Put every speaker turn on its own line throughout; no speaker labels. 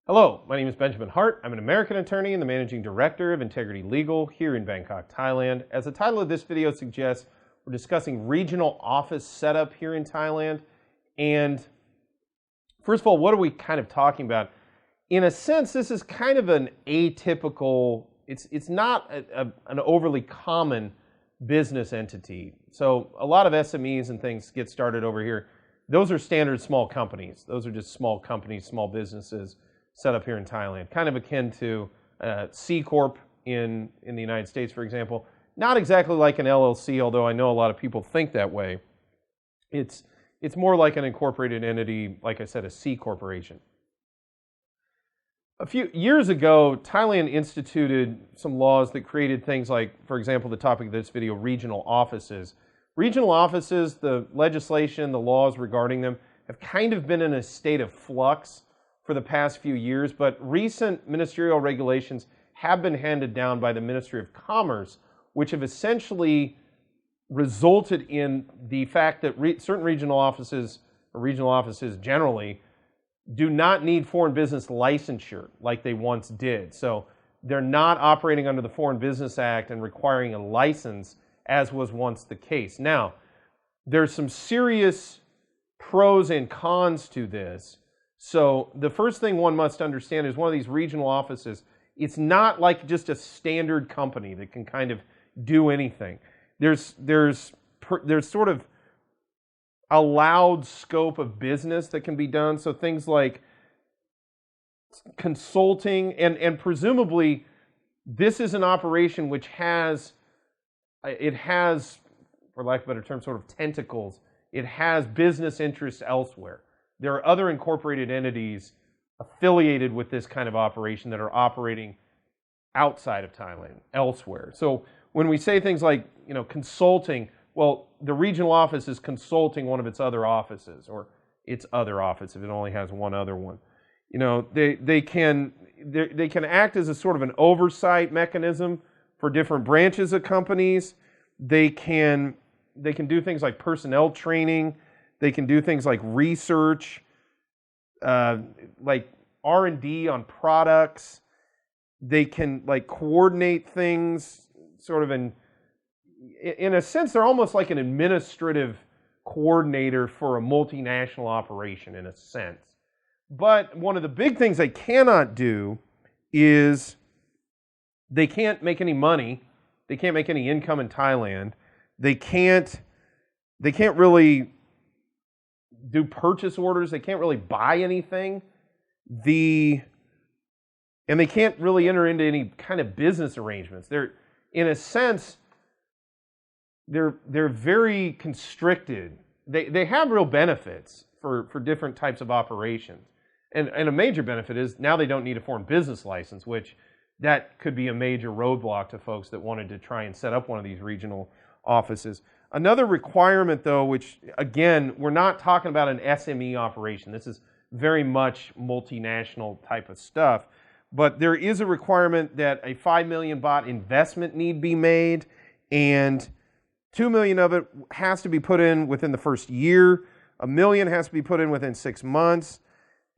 Hello, my name is Benjamin Hart. I'm an American attorney and the managing director of Integrity Legal here in Bangkok, Thailand. As the title of this video suggests, we're discussing regional office setup here in Thailand. And first of all, what are we kind of talking about? In a sense, this is kind of an atypical, it's not an overly common business entity. So a lot of SMEs and things get started over here. Those are standard small companies. Those are just small companies, small businesses set up here in Thailand, kind of akin to C Corp in the United States, for example. Not exactly like an LLC, although I know a lot of people think that way. It's more like an incorporated entity, like I said, a C corporation. A few years ago, Thailand instituted some laws that created things like, for example, the topic of this video, regional offices. Regional offices, the legislation, the laws regarding them have kind of been in a state of flux for the past few years, but recent ministerial regulations have been handed down by the Ministry of Commerce, which have essentially resulted in the fact that certain regional offices, or regional offices generally, do not need foreign business licensure like they once did. So they're not operating under the Foreign Business Act and requiring a license as was once the case. Now, there's some serious pros and cons to this. So the first thing one must understand is one of these regional offices, it's not like just a standard company that can kind of do anything. There's sort of allowed scope of business that can be done. So things like consulting, and presumably this is an operation which has, for lack of a better term, sort of tentacles. It has business interests elsewhere. There are other incorporated entities affiliated with this kind of operation that are operating outside of Thailand, elsewhere. So when we say things like, consulting, well, the regional office is consulting one of its other offices, or its other office if it only has one other one. They can act as a sort of an oversight mechanism for different branches of companies. They can do things like personnel training. They can do things like research, like R&D on products. They can coordinate things sort of in a sense, they're almost like an administrative coordinator for a multinational operation in a sense. But one of the big things they cannot do is they can't make any money. They can't make any income in Thailand. They can't really do purchase orders. They can't really buy anything. And they can't really enter into any kind of business arrangements. They're, in a sense, they're very constricted. They have real benefits for different types of operations. And a major benefit is now they don't need a foreign business license, which that could be a major roadblock to folks that wanted to try and set up one of these regional offices. Another requirement, though, which, again, we're not talking about an SME operation. This is very much multinational type of stuff. But there is a requirement that a 5 million baht investment need be made, and 2 million of it has to be put in within the first year. 1 million has to be put in within 6 months.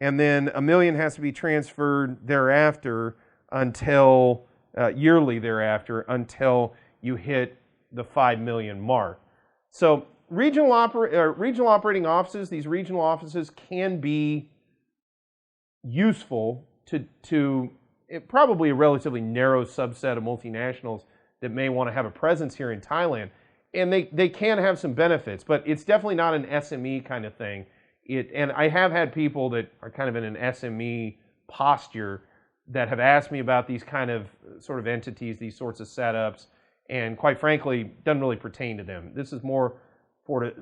And then 1 million has to be transferred thereafter until, yearly thereafter, until you hit the 5 million mark. So regional operating offices, these regional offices can be useful to probably a relatively narrow subset of multinationals that may want to have a presence here in Thailand. And they can have some benefits, but it's definitely not an SME kind of thing. And I have had people that are kind of in an SME posture that have asked me about these kind of sort of entities, these sorts of setups, and quite frankly, doesn't really pertain to them. This is more for a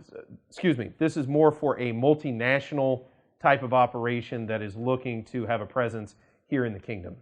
multinational type of operation that is looking to have a presence here in the kingdom.